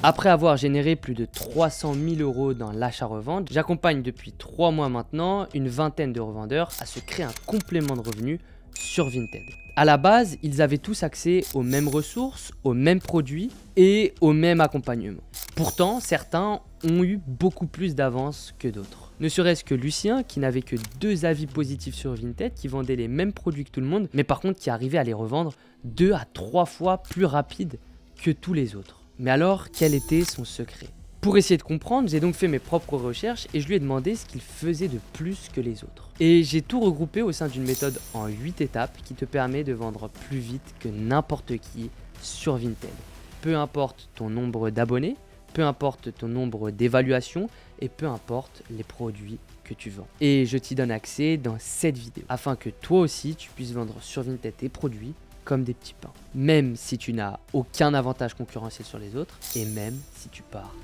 Après avoir généré plus de 300 000 € dans l'achat-revente, j'accompagne depuis 3 mois maintenant une vingtaine de revendeurs à se créer un complément de revenus sur Vinted. À la base, ils avaient tous accès aux mêmes ressources, aux mêmes produits et au même accompagnement. Pourtant, certains ont eu beaucoup plus d'avance que d'autres. Ne serait-ce que Lucien, qui n'avait que 2 avis positifs sur Vinted, qui vendait les mêmes produits que tout le monde, mais par contre qui arrivait à les revendre 2 à 3 fois plus rapide que tous les autres. Mais alors, quel était son secret? Pour essayer de comprendre, j'ai donc fait mes propres recherches et je lui ai demandé ce qu'il faisait de plus que les autres. Et j'ai tout regroupé au sein d'une méthode en 8 étapes qui te permet de vendre plus vite que n'importe qui sur Vinted. Peu importe ton nombre d'abonnés, peu importe ton nombre d'évaluations et peu importe les produits que tu vends. Et je t'y donne accès dans cette vidéo afin que toi aussi tu puisses vendre sur Vinted tes produits comme des petits pains. Même si tu n'as aucun avantage concurrentiel sur les autres et même si tu pars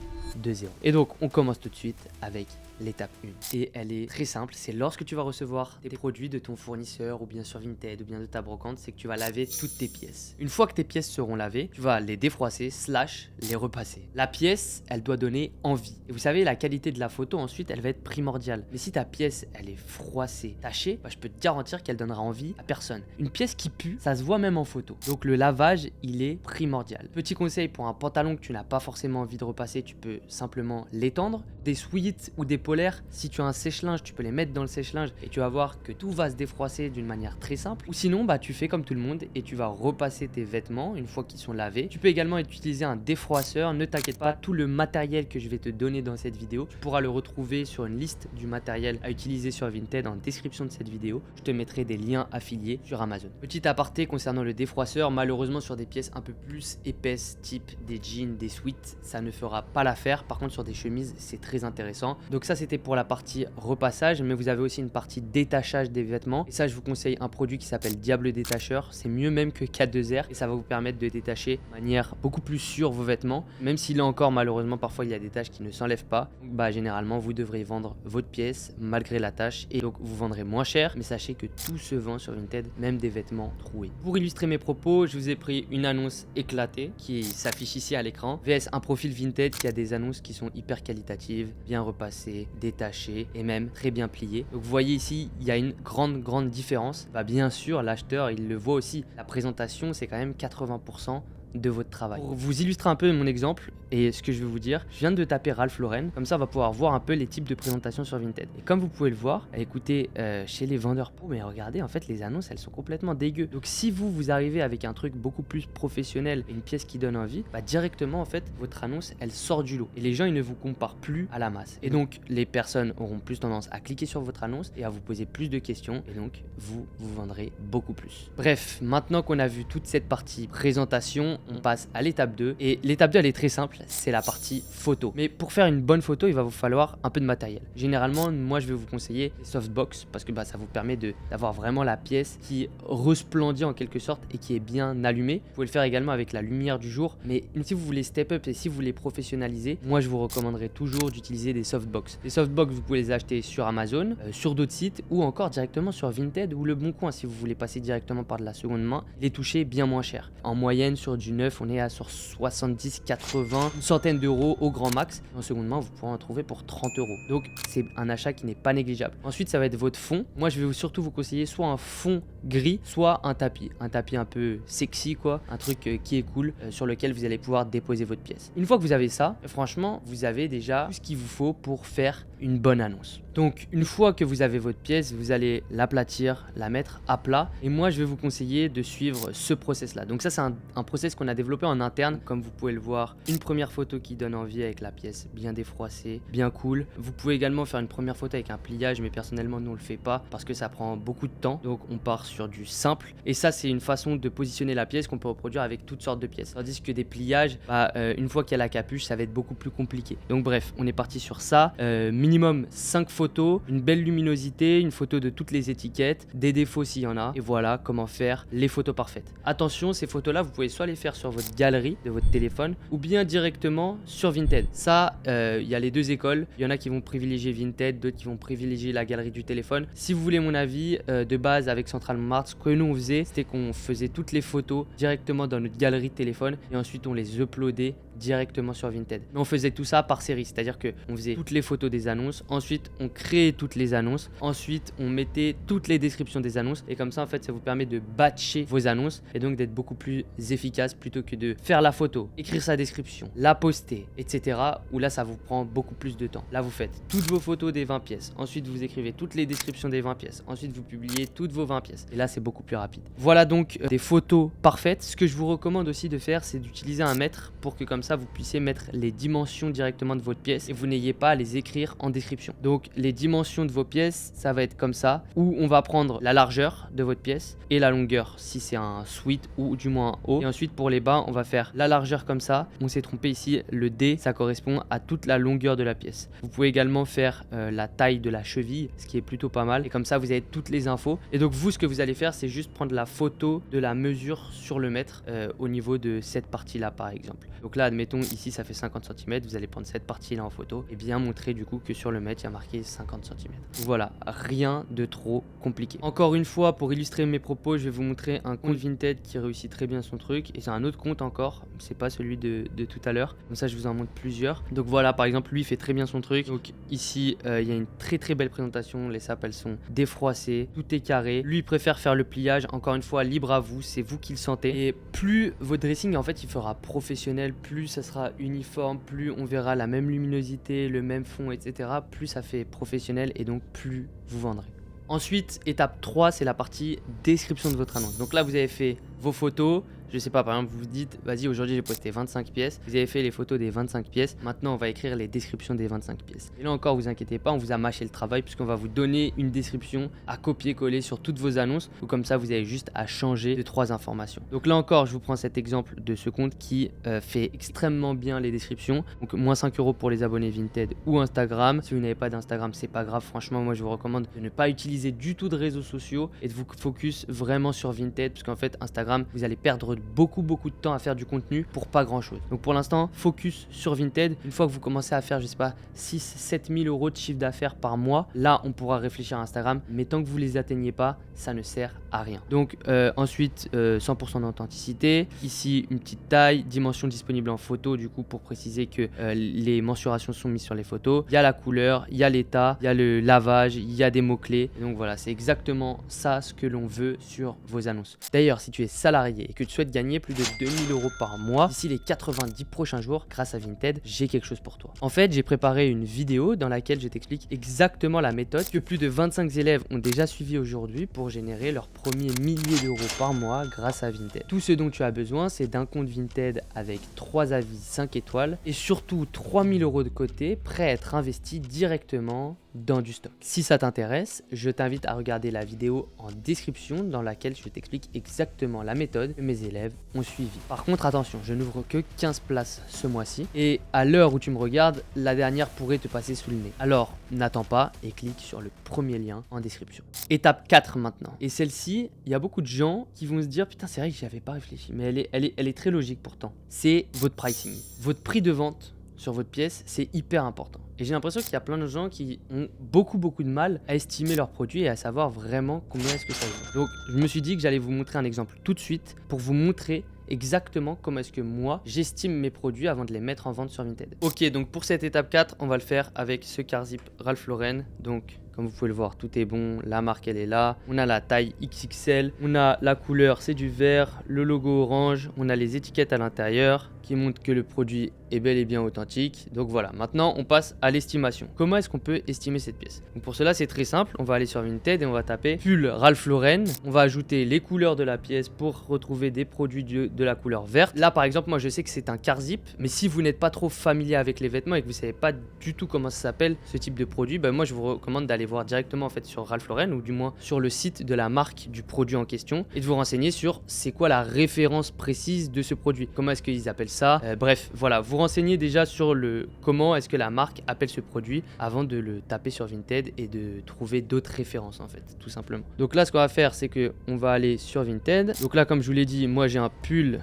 de zéro. Et donc on commence tout de suite avec l'étape 1. Et elle est très simple, c'est lorsque tu vas recevoir des produits de ton fournisseur ou bien sur Vinted ou bien de ta brocante, c'est que tu vas laver toutes tes pièces. Une fois que tes pièces seront lavées, tu vas les défroisser / les repasser. La pièce, elle doit donner envie. Et vous savez, la qualité de la photo ensuite, elle va être primordiale. Mais si ta pièce, elle est froissée, tachée, je peux te garantir qu'elle donnera envie à personne. Une pièce qui pue, ça se voit même en photo. Donc le lavage, il est primordial. Petit conseil pour un pantalon que tu n'as pas forcément envie de repasser, tu peux simplement l'étendre. Des sweats ou des polaires, si tu as un sèche-linge, tu peux les mettre dans le sèche-linge et tu vas voir que tout va se défroisser d'une manière très simple. Ou sinon, tu fais comme tout le monde et tu vas repasser tes vêtements une fois qu'ils sont lavés. Tu peux également utiliser un défroisseur. Ne t'inquiète pas, tout le matériel que je vais te donner dans cette vidéo, tu pourras le retrouver sur une liste du matériel à utiliser sur Vinted en description de cette vidéo. Je te mettrai des liens affiliés sur Amazon. Petit aparté concernant le défroisseur, malheureusement sur des pièces un peu plus épaisses, type des jeans, des sweats, ça ne fera pas l'affaire. Par contre sur des chemises, c'est très intéressant. Donc ça c'était pour la partie repassage, mais vous avez aussi une partie détachage des vêtements. Et ça je vous conseille un produit qui s'appelle Diable Détacheur. C'est mieux même que K2R et ça va vous permettre de détacher de manière beaucoup plus sûre vos vêtements. Même si là encore malheureusement parfois il y a des taches qui ne s'enlèvent pas. Donc, généralement vous devrez vendre votre pièce malgré la tâche et donc vous vendrez moins cher. Mais sachez que tout se vend sur Vinted, même des vêtements troués. Pour illustrer mes propos, je vous ai pris une annonce éclatée qui s'affiche ici à l'écran. VS un profil Vinted qui a des annonces qui sont hyper qualitatives, bien repassées, détachées et même très bien pliées. Donc vous voyez ici, il y a une grande différence. Bien sûr, l'acheteur, il le voit aussi. La présentation, c'est quand même 80% de votre travail. Pour vous illustrer un peu mon exemple et ce que je vais vous dire, je viens de taper Ralph Lauren, comme ça on va pouvoir voir un peu les types de présentations sur Vinted. Et comme vous pouvez le voir, écoutez, chez les vendeurs pro, mais regardez, en fait les annonces elles sont complètement dégueu. Donc si vous arrivez avec un truc beaucoup plus professionnel et une pièce qui donne envie, directement en fait votre annonce elle sort du lot et les gens ils ne vous comparent plus à la masse. Et donc les personnes auront plus tendance à cliquer sur votre annonce et à vous poser plus de questions et donc vous vendrez beaucoup plus. Bref, maintenant qu'on a vu toute cette partie présentation, on passe à l'étape 2 et l'étape 2 elle est très simple, c'est la partie photo. Mais pour faire une bonne photo, il va vous falloir un peu de matériel. Généralement, moi je vais vous conseiller les softbox parce que ça vous permet d'avoir vraiment la pièce qui resplendit en quelque sorte et qui est bien allumée. Vous pouvez le faire également avec la lumière du jour, mais si vous voulez step up et si vous voulez professionnaliser, moi je vous recommanderais toujours d'utiliser des softbox. Les softbox, vous pouvez les acheter sur Amazon, sur d'autres sites ou encore directement sur Vinted ou Le Bon Coin si vous voulez passer directement par de la seconde main, les toucher bien moins cher. En moyenne sur du neuf, on est sur 70, 80, une centaine d'euros au grand max. En seconde main, vous pourrez en trouver pour 30 €. Donc c'est un achat qui n'est pas négligeable. Ensuite, ça va être votre fond. Moi, je vais surtout vous conseiller soit un fond gris, soit un tapis un peu sexy quoi, un truc qui est cool sur lequel vous allez pouvoir déposer votre pièce. Une fois que vous avez ça, franchement, vous avez déjà tout ce qu'il vous faut pour faire une bonne annonce. Donc une fois que vous avez votre pièce, vous allez l'aplatir, la mettre à plat et moi je vais vous conseiller de suivre ce process là. Donc ça c'est un process qu'on a développé en interne, comme vous pouvez le voir, une première photo qui donne envie avec la pièce bien défroissée, bien cool. Vous pouvez également faire une première photo avec un pliage, mais personnellement nous on le fait pas parce que ça prend beaucoup de temps, donc on part sur du simple et ça c'est une façon de positionner la pièce qu'on peut reproduire avec toutes sortes de pièces. Tandis que des pliages, une fois qu'il y a la capuche, ça va être beaucoup plus compliqué. Donc bref, on est parti sur ça, minimum 5 photos, une belle luminosité, une photo de toutes les étiquettes, des défauts s'il y en a, et voilà comment faire les photos parfaites. Attention, ces photos là vous pouvez soit les faire faire sur votre galerie de votre téléphone ou bien directement sur Vinted. Ça, il y a les deux écoles. Il y en a qui vont privilégier Vinted, d'autres qui vont privilégier la galerie du téléphone. Si vous voulez mon avis, de base avec Central Mart, ce que nous on faisait, c'était qu'on faisait toutes les photos directement dans notre galerie de téléphone et ensuite on les uploadait directement sur Vinted. Mais on faisait tout ça par série, c'est-à-dire que on faisait toutes les photos des annonces, ensuite on créait toutes les annonces, ensuite on mettait toutes les descriptions des annonces et comme ça en fait ça vous permet de batcher vos annonces et donc d'être beaucoup plus efficace plutôt que de faire la photo, écrire sa description, la poster, etc. où là ça vous prend beaucoup plus de temps. Là vous faites toutes vos photos des 20 pièces, ensuite vous écrivez toutes les descriptions des 20 pièces, ensuite vous publiez toutes vos 20 pièces et là c'est beaucoup plus rapide. Voilà donc des photos parfaites. Ce que je vous recommande aussi de faire, c'est d'utiliser un mètre pour que comme ça vous puissiez mettre les dimensions directement de votre pièce et vous n'ayez pas à les écrire en description. Donc les dimensions de vos pièces, ça va être comme ça, où on va prendre la largeur de votre pièce et la longueur si c'est un suite ou du moins un haut. Et ensuite pour les bas, on va faire la largeur comme ça. On s'est trompé ici, le D, ça correspond à toute la longueur de la pièce. Vous pouvez également faire la taille de la cheville, ce qui est plutôt pas mal. Et comme ça, vous avez toutes les infos. Et donc vous, ce que vous allez faire, c'est juste prendre la photo de la mesure sur le mètre au niveau de cette partie-là, par exemple. Donc là, admettons, ici, ça fait 50 cm. Vous allez prendre cette partie-là en photo et bien montrer du coup que sur le mètre, il y a marqué 50 cm. Voilà, rien de trop compliqué. Encore une fois, pour illustrer mes propos, je vais vous montrer un compte Vinted qui réussit très bien son truc. Et c'est un autre compte encore, c'est pas celui de tout à l'heure. Comme ça, je vous en montre plusieurs. Donc voilà, par exemple, lui, il fait très bien son truc. Donc ici, il y a une très belle présentation. Les sapes, elles sont défroissées. Tout est carré. Lui, il préfère faire le pliage. Encore une fois, libre à vous. C'est vous qui le sentez. Et plus votre dressing, en fait, il fera professionnel, plus ça sera uniforme, plus on verra la même luminosité, le même fond, etc. Plus ça fait professionnel et donc plus vous vendrez. Ensuite, étape 3, c'est la partie description de votre annonce. Donc là, vous avez fait vos photos. Je sais pas, par exemple, vous vous dites, vas-y, aujourd'hui j'ai posté 25 pièces. Vous avez fait les photos des 25 pièces. Maintenant, on va écrire les descriptions des 25 pièces. Et là encore, vous inquiétez pas, on vous a mâché le travail puisqu'on va vous donner une description à copier-coller sur toutes vos annonces. Ou comme ça, vous avez juste à changer de 3 informations. Donc là encore, je vous prends cet exemple de ce compte qui fait extrêmement bien les descriptions. Donc, moins 5 € pour les abonnés Vinted ou Instagram. Si vous n'avez pas d'Instagram, c'est pas grave. Franchement, moi, je vous recommande de ne pas utiliser du tout de réseaux sociaux et de vous focus vraiment sur Vinted. Parce qu'en fait, Instagram, vous allez perdre beaucoup de temps à faire du contenu pour pas grand chose. Donc pour l'instant, focus sur Vinted. Une fois que vous commencez à faire, je sais pas, 6-7 000 € de chiffre d'affaires par mois, là on pourra réfléchir à Instagram, mais tant que vous les atteignez pas, ça ne sert à rien. Donc ensuite 100% d'authenticité, ici une petite taille, dimension disponible en photo du coup pour préciser que les mensurations sont mises sur les photos, il y a la couleur, il y a l'état, il y a le lavage, il y a des mots-clés. Donc voilà, c'est exactement ça ce que l'on veut sur vos annonces. D'ailleurs, si tu es salarié et que tu souhaites gagner plus de 2000 € par mois d'ici les 90 prochains jours grâce à Vinted, j'ai quelque chose pour toi. En fait, j'ai préparé une vidéo dans laquelle je t'explique exactement la méthode que plus de 25 élèves ont déjà suivi aujourd'hui pour générer leur premier millier d'euros par mois grâce à Vinted. Tout ce dont tu as besoin, c'est d'un compte Vinted avec 3 avis 5 étoiles et surtout 3000 € de côté prêts à être investis directement dans du stock. Si ça t'intéresse, je t'invite à regarder la vidéo en description dans laquelle je t'explique exactement la méthode que mes élèves ont suivi. Par contre, attention, je n'ouvre que 15 places ce mois-ci et à l'heure où tu me regardes, la dernière pourrait te passer sous le nez. Alors, n'attends pas et clique sur le premier lien en description. Étape 4 maintenant. Et celle-ci, il y a beaucoup de gens qui vont se dire putain, c'est vrai que j'y avais pas réfléchi, mais elle est très logique pourtant. C'est votre pricing. Votre prix de vente sur votre pièce, c'est hyper important. Et j'ai l'impression qu'il y a plein de gens qui ont beaucoup de mal à estimer leurs produits et à savoir vraiment combien est-ce que ça vaut. Donc je me suis dit que j'allais vous montrer un exemple tout de suite pour vous montrer exactement comment est-ce que moi j'estime mes produits avant de les mettre en vente sur Vinted. Ok, donc pour cette étape 4, on va le faire avec ce Carzip Ralph Lauren. Donc comme vous pouvez le voir, tout est bon, la marque elle est là, on a la taille XXL, on a la couleur, c'est du vert, le logo orange, on a les étiquettes à l'intérieur qui montrent que le produit est bel et bien authentique. Donc voilà, maintenant on passe à l'estimation. Comment est-ce qu'on peut estimer cette pièce? Donc pour cela, c'est très simple, on va aller sur Vinted et on va taper pull Ralph Lauren, on va ajouter les couleurs de la pièce pour retrouver des produits de la couleur verte. Là par exemple, moi je sais que c'est un Carzip, mais si vous n'êtes pas trop familier avec les vêtements et que vous savez pas du tout comment ça s'appelle ce type de produit, ben moi je vous recommande d'aller voir directement en fait sur Ralph Lauren ou du moins sur le site de la marque du produit en question et de vous renseigner sur c'est quoi la référence précise de ce produit, comment est-ce qu'ils appellent ça, bref voilà, vous renseignez déjà sur le comment est-ce que la marque appelle ce produit avant de le taper sur Vinted et de trouver d'autres références en fait, tout simplement. Donc là ce qu'on va faire, c'est que on va aller sur Vinted. Donc là comme je vous l'ai dit, moi j'ai un pull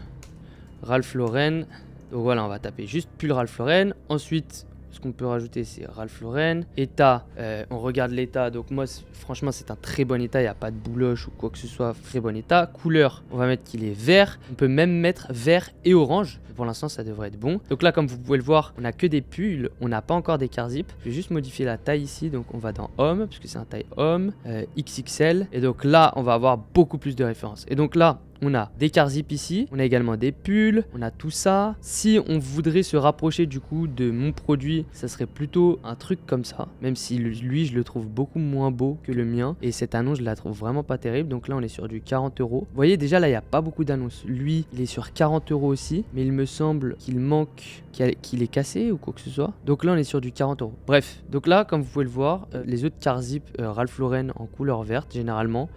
Ralph Lauren. Donc voilà, on va taper juste pull Ralph Lauren. Ensuite, ce qu'on peut rajouter, c'est Ralph Lauren. État, on regarde l'état. Donc moi, franchement, c'est un très bon état. Il n'y a pas de bouloche ou quoi que ce soit. Très bon état. Couleur, on va mettre qu'il est vert. On peut même mettre vert et orange. Pour l'instant, ça devrait être bon. Donc là, comme vous pouvez le voir, on n'a que des pulls. On n'a pas encore des cars zip. Je vais juste modifier la taille ici. Donc on va dans homme, parce que c'est un taille homme. XXL. Et donc là, on va avoir beaucoup plus de références. Et donc là, on a des cars zip ici, on a également des pulls, on a tout ça. Si on voudrait se rapprocher du coup de mon produit, ça serait plutôt un truc comme ça. Même si lui, je le trouve beaucoup moins beau que le mien. Et cette annonce, je la trouve vraiment pas terrible. Donc là, on est sur du 40 €. Vous voyez, déjà là, il n'y a pas beaucoup d'annonces. Lui, il est sur 40 € aussi. Mais il me semble qu'il manque, qu'il est cassé ou quoi que ce soit. Donc là, on est sur du 40 €. Bref, donc là, comme vous pouvez le voir, les autres cars zip Ralph Lauren en couleur verte, généralement,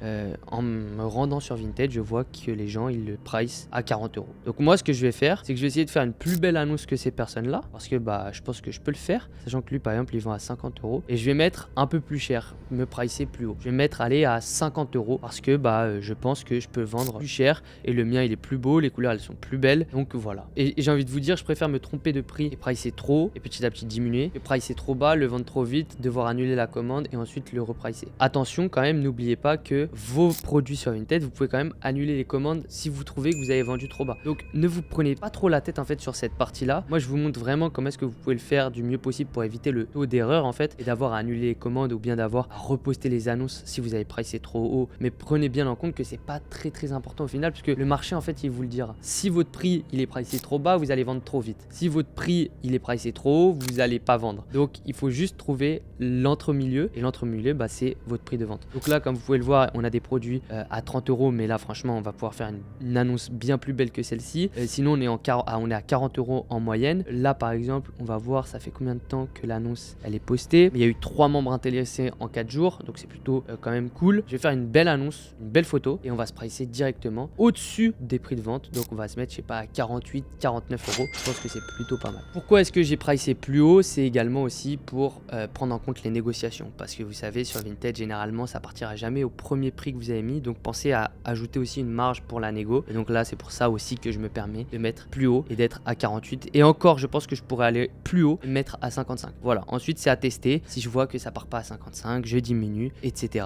en me rendant sur Vinted, je vois que les gens ils le price à 40 €. Donc moi ce que je vais faire, c'est que je vais essayer de faire une plus belle annonce que ces personnes là, parce que bah je pense que je peux le faire, sachant que lui par exemple il vend à 50 €, et je vais mettre un peu plus cher, me pricer plus haut. Je vais mettre aller à 50 € parce que bah je pense que je peux vendre plus cher et le mien il est plus beau, les couleurs elles sont plus belles, donc voilà. Et j'ai envie de vous dire, je préfère me tromper de prix et pricer trop haut et petit à petit diminuer, que pricer trop bas, le vendre trop vite, devoir annuler la commande et ensuite le repricer. Attention quand même, n'oubliez pas que vos produits sur Vinted, vous pouvez quand même annuler les commandes si vous trouvez que vous avez vendu trop bas. Donc ne vous prenez pas trop la tête en fait sur cette partie là. Moi je vous montre vraiment comment est-ce que vous pouvez le faire du mieux possible pour éviter le taux d'erreur en fait, et d'avoir à annuler les commandes ou bien d'avoir à reposter les annonces si vous avez pricé trop haut. Mais prenez bien en compte que c'est pas très important au final, parce que le marché en fait il vous le dira. Si votre prix il est pricé trop bas, vous allez vendre trop vite. Si votre prix il est pricé trop haut, vous allez pas vendre. Donc il faut juste trouver l'entre-milieu, et l'entre-milieu bah, c'est votre prix de vente. Donc là comme vous pouvez le voir, on a des produits à 30 €, mais là franchement on va pouvoir faire une annonce bien plus belle que celle-ci. Sinon on est, on est à 40 € en moyenne. Là par exemple on va voir ça fait combien de temps que l'annonce elle est postée. Il y a eu 3 membres intéressés en 4 jours, donc c'est plutôt quand même cool. Je vais faire une belle annonce, une belle photo, et on va se pricer directement au-dessus des prix de vente. Donc on va se mettre je sais pas à 48, 49 €. Je pense que c'est plutôt pas mal. Pourquoi est-ce que j'ai pricé plus haut? C'est également aussi pour prendre en compte les négociations, parce que vous savez sur Vinted généralement ça partira jamais au premier prix que vous avez mis, donc pensez à ajouter aussi une marge pour la négo. Et donc là c'est pour ça aussi que je me permets de mettre plus haut et d'être à 48, et encore je pense que je pourrais aller plus haut et mettre à 55. Voilà, ensuite c'est à tester. Si je vois que ça part pas à 55, je diminue, etc.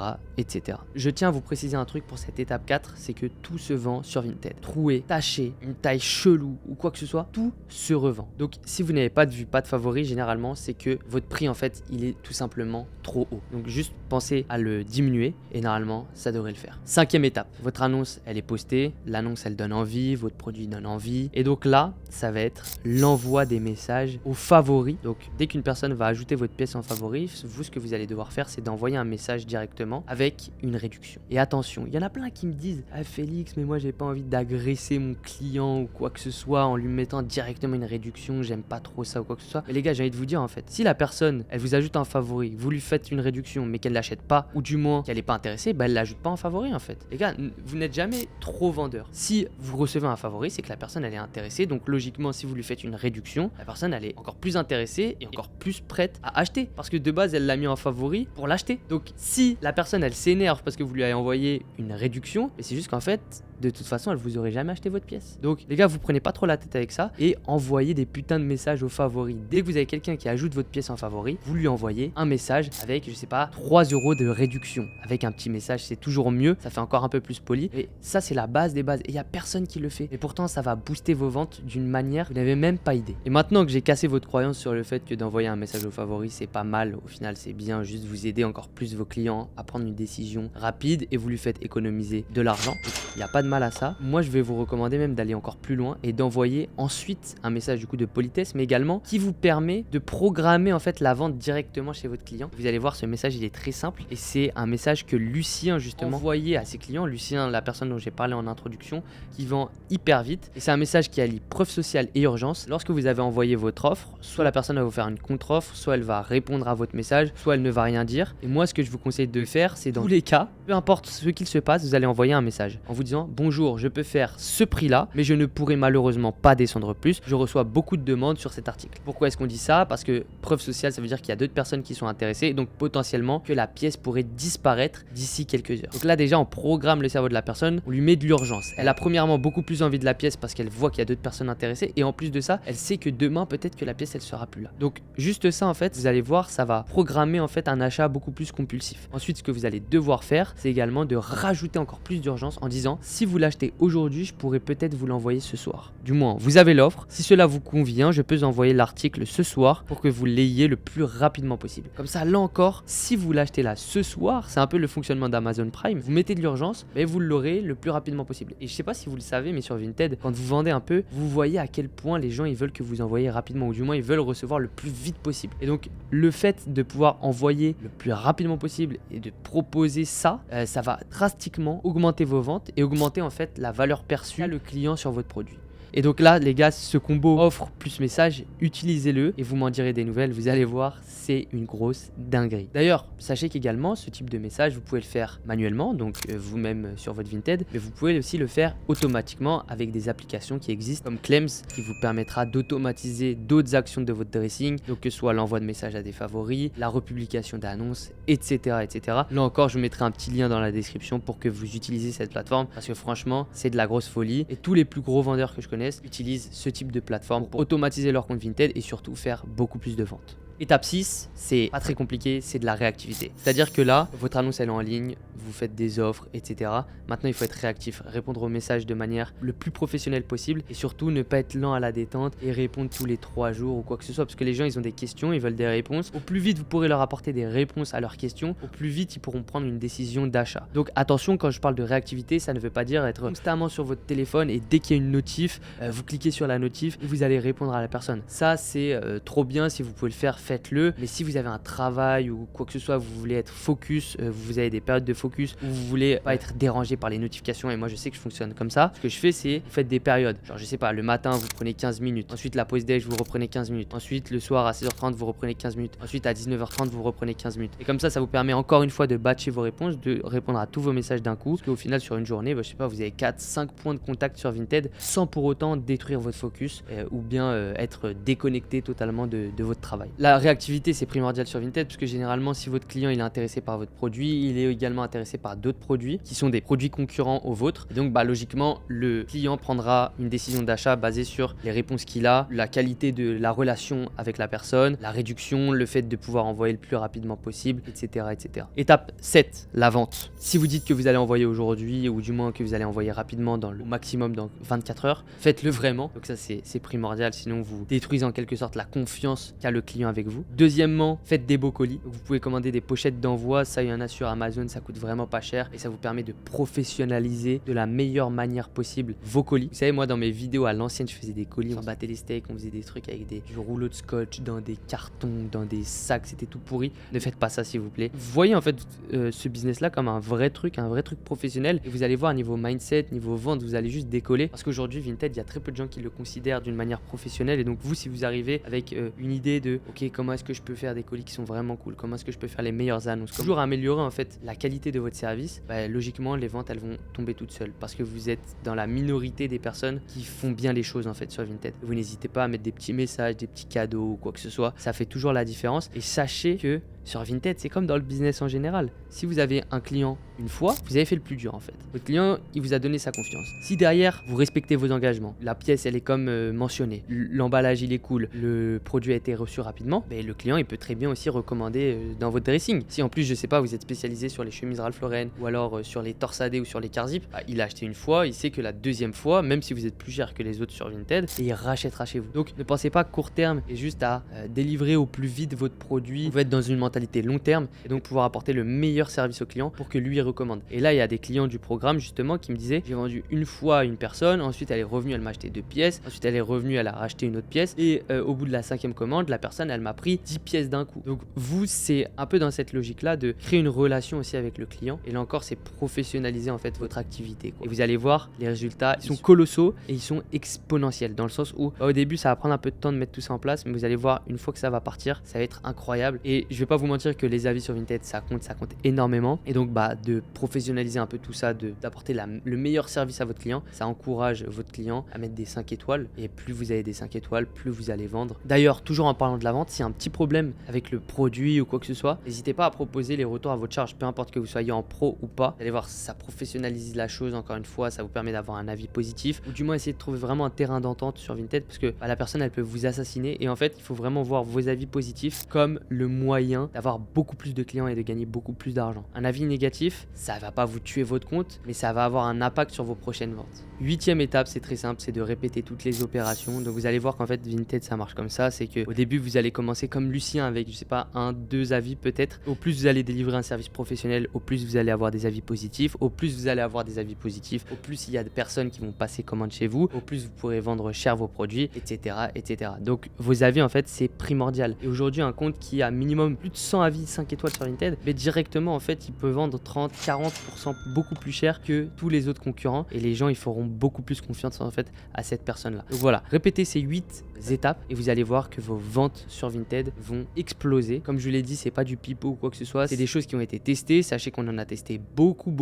Je tiens à vous préciser un truc pour cette étape 4, c'est que tout se vend sur Vinted. Troué, taché, une taille chelou ou quoi que ce soit, tout se revend. Donc si vous n'avez pas de vue, pas de favori, généralement c'est que votre prix en fait il est tout simplement trop haut. Donc juste pensez à le diminuer et normalement ça devrait le faire. 5e étape, votre annonce elle est postée, l'annonce elle donne envie, votre produit donne envie, et donc là ça va être l'envoi des messages aux favoris. Donc dès qu'une personne va ajouter votre pièce en favori, vous ce que vous allez devoir faire c'est d'envoyer un message directement avec une réduction. Et attention, il y en a plein qui me disent ah Félix, mais moi j'ai pas envie d'agresser mon client ou quoi que ce soit en lui mettant directement une réduction, j'aime pas trop ça ou quoi que ce soit. Mais les gars, j'ai envie de vous dire en fait, si la personne elle vous ajoute un favori, vous lui faites une réduction mais qu'elle l'achète pas, ou du moins qu'elle est pas intéressée, bah elle l'ajoute pas en favori en fait. Les gars, vous n'êtes jamais trop vendeur. Si vous recevez un favori, c'est que la personne elle est intéressée, donc logiquement si vous lui faites une réduction, la personne elle est encore plus intéressée et encore plus prête à acheter, parce que de base elle l'a mis en favori pour l'acheter. Donc si la personne elle s'énerve parce que vous lui avez envoyé une réduction, mais c'est juste qu'en fait de toute façon elle vous aurait jamais acheté votre pièce. Donc les gars, vous prenez pas trop la tête avec ça et envoyez des putains de messages aux favoris. Dès que vous avez quelqu'un qui ajoute votre pièce en favori, vous lui envoyez un message avec je sais pas 3 € de réduction, avec un petit message, c'est toujours mieux, ça fait encore un peu plus poli, et ça c'est la base des bases et il y a personne qui le fait, et pourtant ça va booster vos ventes d'une manière que vous n'avez même pas idée. Et maintenant que j'ai cassé votre croyance sur le fait que d'envoyer un message aux favoris c'est pas mal, au final c'est bien, juste vous aider encore plus vos clients à prendre une décision rapide et vous lui faites économiser de l'argent. Il n'y a pas de mal à ça. Moi je vais vous recommander même d'aller encore plus loin et d'envoyer ensuite un message du coup de politesse, mais également qui vous permet de programmer en fait la vente directement chez votre client. Vous allez voir, ce message il est très simple et c'est un message que Lucien justement envoyait à ses clients. Lucien, la personne dont j'ai parlé en introduction, qui vend hyper vite, et c'est un message qui allie preuve sociale et urgence. Lorsque vous avez envoyé votre offre, soit la personne va vous faire une contre-offre, soit elle va répondre à votre message, soit elle ne va rien dire. Et moi ce que je vous conseille de faire, c'est dans tous les cas, peu importe ce qu'il se passe, vous allez envoyer un message en vous disant bonjour, je peux faire ce prix-là, mais je ne pourrai malheureusement pas descendre plus. Je reçois beaucoup de demandes sur cet article. Pourquoi est-ce qu'on dit ça? Parce que preuve sociale, ça veut dire qu'il y a d'autres personnes qui sont intéressées, donc potentiellement que la pièce pourrait disparaître d'ici quelques heures. Donc là déjà, on programme le cerveau de la personne, on lui met de l'urgence. Elle a premièrement beaucoup plus envie de la pièce parce qu'elle voit qu'il y a d'autres personnes intéressées, et en plus de ça, elle sait que demain peut-être que la pièce elle sera plus là. Donc juste ça en fait, vous allez voir, ça va programmer en fait un achat beaucoup plus compulsif. Ensuite, ce que vous allez devoir faire, c'est également de rajouter encore plus d'urgence en disant si vous l'achetez aujourd'hui, je pourrais peut-être vous l'envoyer ce soir. Du moins, vous avez l'offre. Si cela vous convient, je peux vous envoyer l'article ce soir pour que vous l'ayez le plus rapidement possible. Comme ça, là encore, si vous l'achetez là ce soir, c'est un peu le fonctionnement d'Amazon Prime. Vous mettez de l'urgence, mais vous l'aurez le plus rapidement possible. Et je sais pas si vous le savez, mais sur Vinted, quand vous vendez un peu, vous voyez à quel point les gens ils veulent que vous envoyiez rapidement, ou du moins ils veulent recevoir le plus vite possible. Et donc le fait de pouvoir envoyer le plus rapidement possible et de proposer ça, ça va drastiquement augmenter vos ventes et augmenter en fait la valeur perçue à le client sur votre produit. Et donc là, les gars, ce combo offre plus message, utilisez-le et vous m'en direz des nouvelles. Vous allez voir, c'est une grosse dinguerie. D'ailleurs, sachez qu'également, ce type de message, vous pouvez le faire manuellement, donc vous-même sur votre Vinted, mais vous pouvez aussi le faire automatiquement avec des applications qui existent comme Clems, qui vous permettra d'automatiser d'autres actions de votre dressing, donc que ce soit l'envoi de messages à des favoris, la republication d'annonces, etc., etc. Là encore, je vous mettrai un petit lien dans la description pour que vous utilisiez cette plateforme, parce que franchement, c'est de la grosse folie. Et tous les plus gros vendeurs que je connais utilisent ce type de plateforme pour automatiser leur compte Vinted et surtout faire beaucoup plus de ventes. Étape 6, c'est pas très compliqué, c'est de la réactivité. C'est-à-dire que là, votre annonce elle est en ligne, vous faites des offres, etc. Maintenant, il faut être réactif, répondre aux messages de manière le plus professionnelle possible et surtout ne pas être lent à la détente et répondre tous les 3 jours ou quoi que ce soit parce que les gens, ils ont des questions, ils veulent des réponses. Au plus vite, vous pourrez leur apporter des réponses à leurs questions, au plus vite, ils pourront prendre une décision d'achat. Donc attention, quand je parle de réactivité, ça ne veut pas dire être constamment sur votre téléphone et dès qu'il y a une notif, vous cliquez sur la notif et vous allez répondre à la personne. Ça, c'est trop bien, si vous pouvez le faire, faites-le. Mais si vous avez un travail ou quoi que ce soit, vous voulez être focus, vous avez des périodes de focus où vous voulez pas être dérangé par les notifications, et moi je sais que je fonctionne comme ça. Ce que je fais, c'est vous faites des périodes. Genre je sais pas, le matin vous prenez 15 minutes, ensuite la pause déj vous reprenez 15 minutes, ensuite le soir à 16h30 vous reprenez 15 minutes, ensuite à 19h30 vous reprenez 15 minutes. Et comme ça vous permet encore une fois de batcher vos réponses, de répondre à tous vos messages d'un coup. Parce qu'au final sur une journée, je sais pas, vous avez 4-5 points de contact sur Vinted sans pour autant détruire votre focus ou bien être déconnecté totalement de votre travail. La réactivité c'est primordial sur Vinted parce que généralement si votre client il est intéressé par votre produit, il est également intéressé par d'autres produits qui sont des produits concurrents aux vôtres. Et donc logiquement le client prendra une décision d'achat basée sur les réponses qu'il a, la qualité de la relation avec la personne, la réduction, le fait de pouvoir envoyer le plus rapidement possible, etc., etc. Étape 7, la vente. Si vous dites que vous allez envoyer aujourd'hui ou du moins que vous allez envoyer rapidement au maximum dans 24 heures, faites-le vraiment. Donc ça c'est primordial, sinon vous détruisez en quelque sorte la confiance qu'a le client avec vous. Deuxièmement, faites des beaux colis. Vous pouvez commander des pochettes d'envoi, ça il y en a sur Amazon, ça coûte vraiment pas cher et ça vous permet de professionnaliser de la meilleure manière possible vos colis. Vous savez, moi dans mes vidéos à l'ancienne, je faisais des colis, on battait les steaks, on faisait des trucs avec du rouleau de scotch dans des cartons, dans des sacs, c'était tout pourri. Ne faites pas ça s'il vous plaît. Vous voyez en fait ce business là comme un vrai truc professionnel et vous allez voir niveau mindset, niveau vente, vous allez juste décoller parce qu'aujourd'hui Vinted, il y a très peu de gens qui le considèrent d'une manière professionnelle et donc vous, si vous arrivez avec une idée de ok, comment est-ce que je peux faire des colis qui sont vraiment cool, comment est-ce que je peux faire les meilleures annonces, toujours améliorer en fait la qualité de votre service, logiquement les ventes elles vont tomber toutes seules parce que vous êtes dans la minorité des personnes qui font bien les choses en fait sur Vinted. Vous n'hésitez pas à mettre des petits messages, des petits cadeaux ou quoi que ce soit, ça fait toujours la différence et sachez que sur Vinted, c'est comme dans le business en général. Si vous avez un client une fois, vous avez fait le plus dur en fait. Votre client, il vous a donné sa confiance. Si derrière, vous respectez vos engagements, la pièce, elle est comme mentionnée, l'emballage, il est cool, le produit a été reçu rapidement, le client, il peut très bien aussi recommander dans votre dressing. Si en plus, je sais pas, vous êtes spécialisé sur les chemises Ralph Lauren ou alors sur les torsadés ou sur les carzip, il a acheté une fois, il sait que la deuxième fois, même si vous êtes plus cher que les autres sur Vinted, il rachètera chez vous. Donc ne pensez pas court terme et juste à délivrer au plus vite votre produit. Vous êtes dans une mentalité long terme et donc pouvoir apporter le meilleur service au client pour que lui recommande. Et là, il y a des clients du programme justement qui me disaient j'ai vendu une fois à une personne, ensuite elle est revenue, elle m'a acheté 2 pièces, ensuite elle est revenue, elle a racheté une autre pièce et au bout de la 5e commande, la personne elle m'a pris 10 pièces d'un coup. Donc vous, c'est un peu dans cette logique là de créer une relation aussi avec le client et là encore c'est professionnaliser en fait votre activité quoi. Et vous allez voir les résultats, ils sont colossaux et ils sont exponentiels dans le sens où au début ça va prendre un peu de temps de mettre tout ça en place, mais vous allez voir une fois que ça va partir, ça va être incroyable. Et je vais pas vous mentir que les avis sur Vinted, ça compte énormément. Et donc, de professionnaliser un peu tout ça, d'apporter le meilleur service à votre client, ça encourage votre client à mettre des 5 étoiles. Et plus vous avez des 5 étoiles, plus vous allez vendre. D'ailleurs, toujours en parlant de la vente, s'il y a un petit problème avec le produit ou quoi que ce soit, n'hésitez pas à proposer les retours à votre charge, peu importe que vous soyez en pro ou pas. Vous allez voir, ça professionnalise la chose, encore une fois, ça vous permet d'avoir un avis positif, ou du moins essayer de trouver vraiment un terrain d'entente sur Vinted, parce que la personne, elle peut vous assassiner. Et en fait, il faut vraiment voir vos avis positifs comme le moyen d'avoir beaucoup plus de clients et de gagner beaucoup plus d'argent. Un avis négatif, ça va pas vous tuer votre compte, mais ça va avoir un impact sur vos prochaines ventes. 8e étape, c'est très simple, c'est de répéter toutes les opérations. Donc vous allez voir qu'en fait Vinted ça marche comme ça, c'est qu'au début vous allez commencer comme Lucien avec je sais pas 1-2 avis peut-être. Au plus vous allez délivrer un service professionnel, au plus vous allez avoir des avis positifs, au plus vous allez avoir des avis positifs, au plus il y a des personnes qui vont passer commande chez vous, au plus vous pourrez vendre cher vos produits, etc. etc. Donc vos avis en fait c'est primordial. Et aujourd'hui un compte qui a minimum plus de 100 avis 5 étoiles sur Vinted, mais directement en fait il peut vendre 30-40% beaucoup plus cher que tous les autres concurrents et les gens ils feront beaucoup plus confiance en fait à cette personne là. Donc voilà, répétez ces 8 étapes et vous allez voir que vos ventes sur Vinted vont exploser. Comme je l'ai dit, c'est pas du pipeau ou quoi que ce soit, c'est des choses qui ont été testées. Sachez qu'on en a testé beaucoup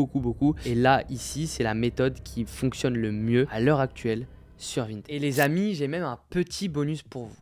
et là ici c'est la méthode qui fonctionne le mieux à l'heure actuelle sur Vinted. Et les amis, j'ai même un petit bonus pour vous.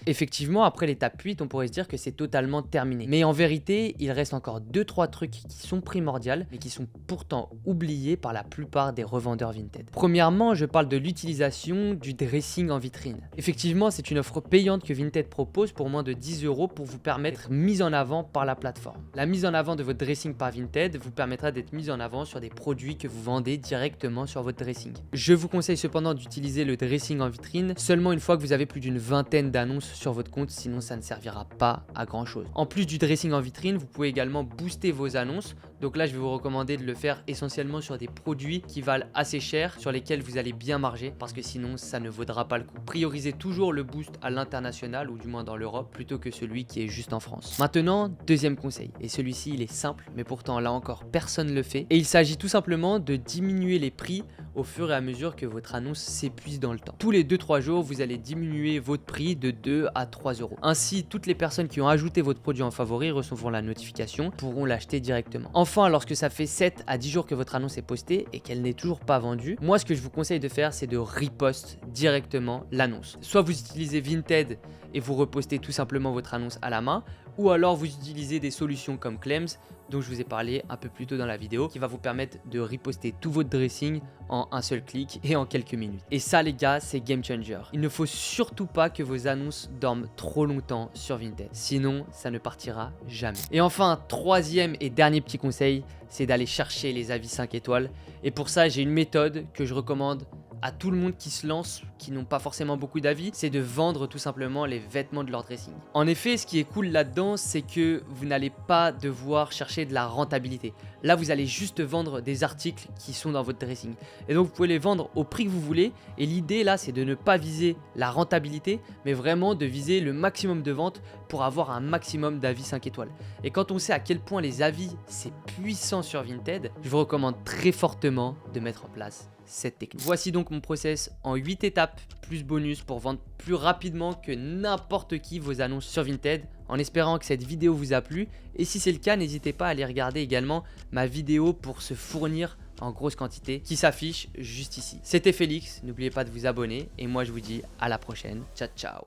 Effectivement, après l'étape 8, on pourrait se dire que c'est totalement terminé. Mais en vérité, il reste encore 2-3 trucs qui sont primordiaux, mais qui sont pourtant oubliés par la plupart des revendeurs Vinted. Premièrement, je parle de l'utilisation du dressing en vitrine. Effectivement, c'est une offre payante que Vinted propose pour moins de 10 € pour vous permettre d'être mise en avant par la plateforme. La mise en avant de votre dressing par Vinted vous permettra d'être mise en avant sur des produits que vous vendez directement sur votre dressing. Je vous conseille cependant d'utiliser le dressing en vitrine seulement une fois que vous avez plus d'une vingtaine d'annonces sur votre compte, sinon ça ne servira pas à grand chose. En plus du dressing en vitrine, vous pouvez également booster vos annonces. Donc là, je vais vous recommander de le faire essentiellement sur des produits qui valent assez cher, sur lesquels vous allez bien marger, parce que sinon ça ne vaudra pas le coup. Priorisez toujours le boost à l'international, ou du moins dans l'Europe, plutôt que celui qui est juste en France. Maintenant, deuxième conseil, et celui-ci il est simple, mais pourtant là encore personne ne le fait, et il s'agit tout simplement de diminuer les prix au fur et à mesure que votre annonce s'épuise dans le temps. Tous les 2-3 jours, vous allez diminuer votre prix de 2 à 3 €. Ainsi, toutes les personnes qui ont ajouté votre produit en favori recevront la notification, pourront l'acheter directement. Enfin, lorsque ça fait 7 à 10 jours que votre annonce est postée et qu'elle n'est toujours pas vendue, moi ce que je vous conseille de faire, c'est de repost directement l'annonce. Soit vous utilisez Vinted et vous repostez tout simplement votre annonce à la main, ou alors vous utilisez des solutions comme Clems, dont je vous ai parlé un peu plus tôt dans la vidéo, qui va vous permettre de reposter tout votre dressing en un seul clic et en quelques minutes. Et ça les gars, c'est game changer. Il ne faut surtout pas que vos annonces dorment trop longtemps sur Vinted, sinon ça ne partira jamais. Et enfin, troisième et dernier petit conseil, c'est d'aller chercher les avis 5 étoiles. Et pour ça, j'ai une méthode que je recommande à tout le monde qui se lance, qui n'ont pas forcément beaucoup d'avis, c'est de vendre tout simplement les vêtements de leur dressing. En effet, ce qui est cool là-dedans, c'est que vous n'allez pas devoir chercher de la rentabilité. Là, vous allez juste vendre des articles qui sont dans votre dressing. Et donc, vous pouvez les vendre au prix que vous voulez. Et l'idée là, c'est de ne pas viser la rentabilité, mais vraiment de viser le maximum de ventes pour avoir un maximum d'avis 5 étoiles. Et quand on sait à quel point les avis, c'est puissant sur Vinted, je vous recommande très fortement de mettre en place cette technique. Voici donc mon process en 8 étapes plus bonus pour vendre plus rapidement que n'importe qui vos annonces sur Vinted, en espérant que cette vidéo vous a plu. Et si c'est le cas, n'hésitez pas à aller regarder également ma vidéo pour se fournir en grosse quantité qui s'affiche juste ici. C'était Félix, n'oubliez pas de vous abonner et moi je vous dis à la prochaine. Ciao ciao.